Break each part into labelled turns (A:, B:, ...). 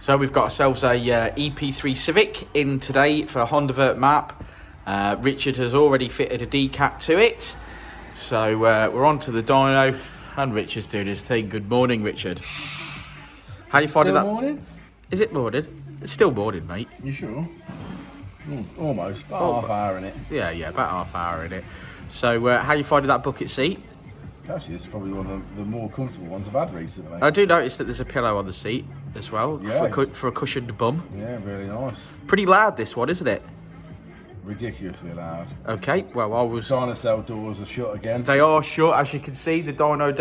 A: So we've got ourselves a EP3 Civic in today for a Honda map. Richard has already fitted a decat to it. So we're on to the dyno and Richard's doing his thing. Good morning, Richard. How you finding that?
B: Morning?
A: Is it morning? It's still morning, mate.
B: You sure? Almost. About half hour in it.
A: Yeah, about half hour in it. So how you finding that bucket seat?
B: Actually, this is probably one of the more comfortable ones I've had recently.
A: I do notice that there's a pillow on the seat as well,
B: yeah,
A: for a cushioned bum.
B: Yeah, really nice.
A: Pretty loud, this one, isn't it?
B: Ridiculously loud.
A: Okay, well, I was...
B: Dyno cell doors are shut again.
A: They are shut, as you can see. The Dyno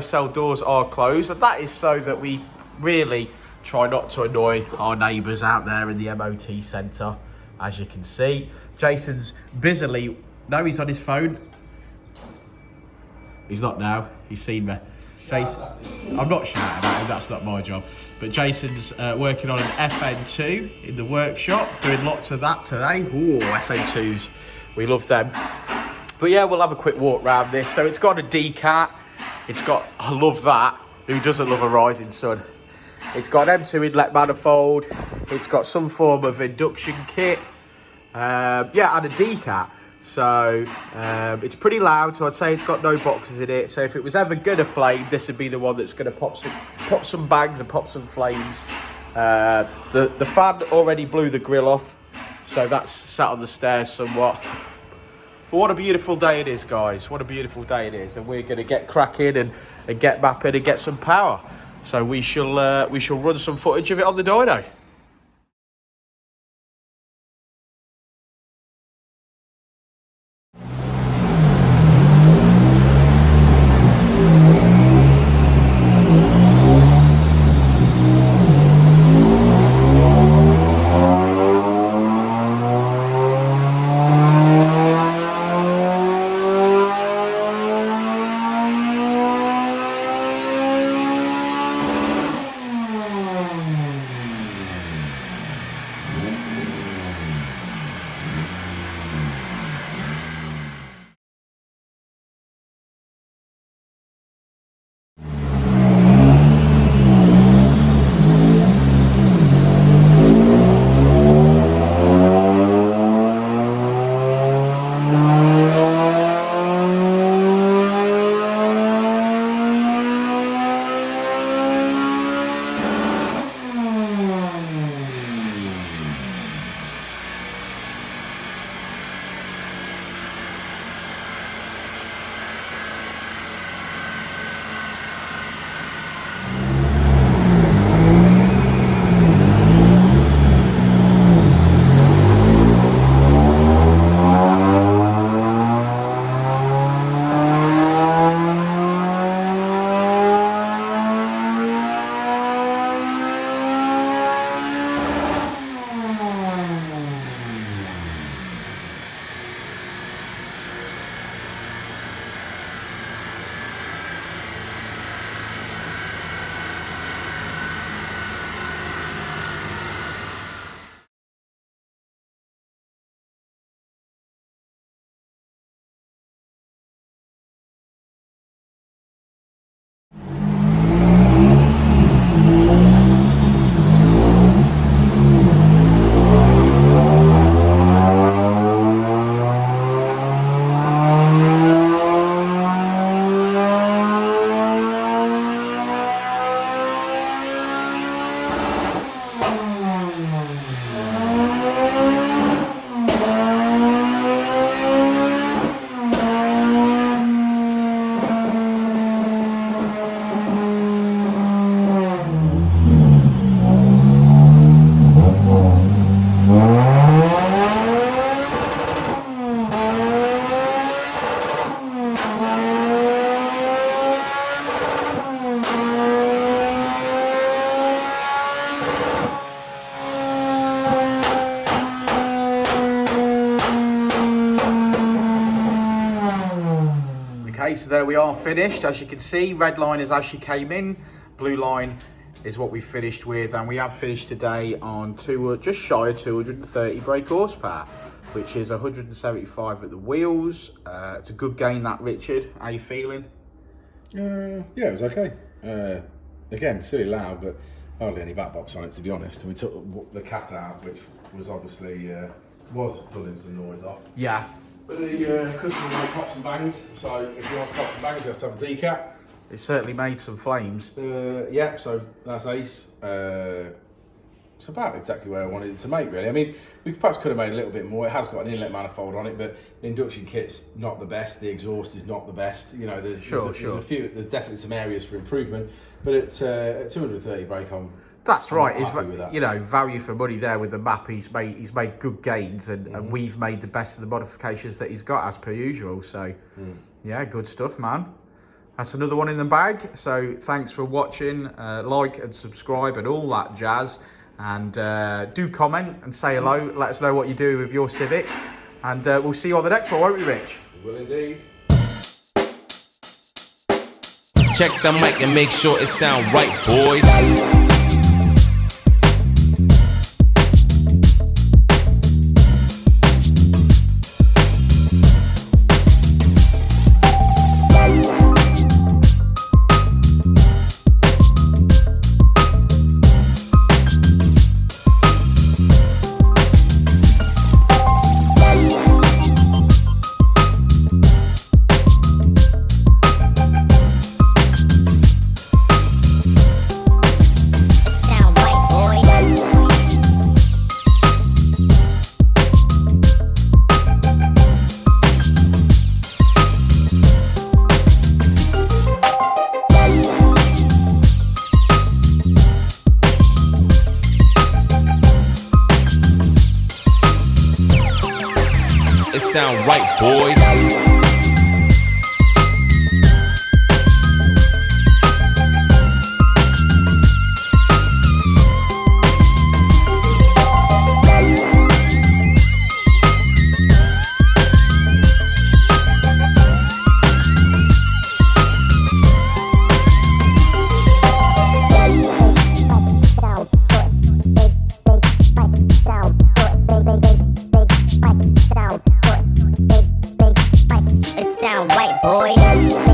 A: cell doors are closed, and that is so that we really try not to annoy our neighbours out there in the MOT centre, as you can see. Jason's busily... No, he's on his phone. He's not now. He's seen me. Jason, I'm not shouting at him, that's not my job. But Jason's working on an FN2 in the workshop, doing lots of that today. Ooh, FN2s, we love them. But yeah, we'll have a quick walk around this. So it's got a decat, it's got, I love that, who doesn't love a rising sun? It's got an M2 inlet manifold, it's got some form of induction kit, yeah, and a decat. So it's pretty loud, so I'd say it's got no boxes in it. So if it was ever gonna flame, this would be the one that's gonna pop some bags and pop some flames. The fan already blew the grill off, so that's sat on the stairs somewhat. But what a beautiful day it is, guys. What a beautiful day it is. And we're gonna get cracking and get mapping and get some power. So we shall run some footage of it on the dyno. Okay, so there we are finished. As you can see, red line is as she came in, blue line is what we finished with, and we have finished today on just shy of 230 brake horsepower, which is 175 at the wheels. It's a good gain, that, Richard. How you feeling?
B: Yeah, it was okay. Again, silly loud, but hardly any backbox on it, to be honest. We took the cat out, which was obviously was pulling some noise off.
A: Yeah.
B: But the customer wanted pops and bangs, so if you want pops and bangs, you have to have a decap.
A: It certainly made some flames.
B: Yeah, so that's ace. It's about exactly where I wanted it to make, really. I mean, we perhaps could have made a little bit more. It has got an inlet manifold on it, but the induction kit's not the best. The exhaust is not the best. You know, there's definitely some areas for improvement. But at 230 brake on.
A: That's right.
B: That.
A: You know, value for money there with the map. He's made good gains, and we've made the best of the modifications that he's got as per usual. So, yeah, good stuff, man. That's another one in the bag. So thanks for watching. Like and subscribe and all that jazz. And do comment and say hello. Let us know what you do with your Civic. And we'll see you on the next one, won't we, Rich?
B: We will indeed.
C: Check the mic and make sure it sound right, boys. It sound right, boys.
D: Sound right, boy.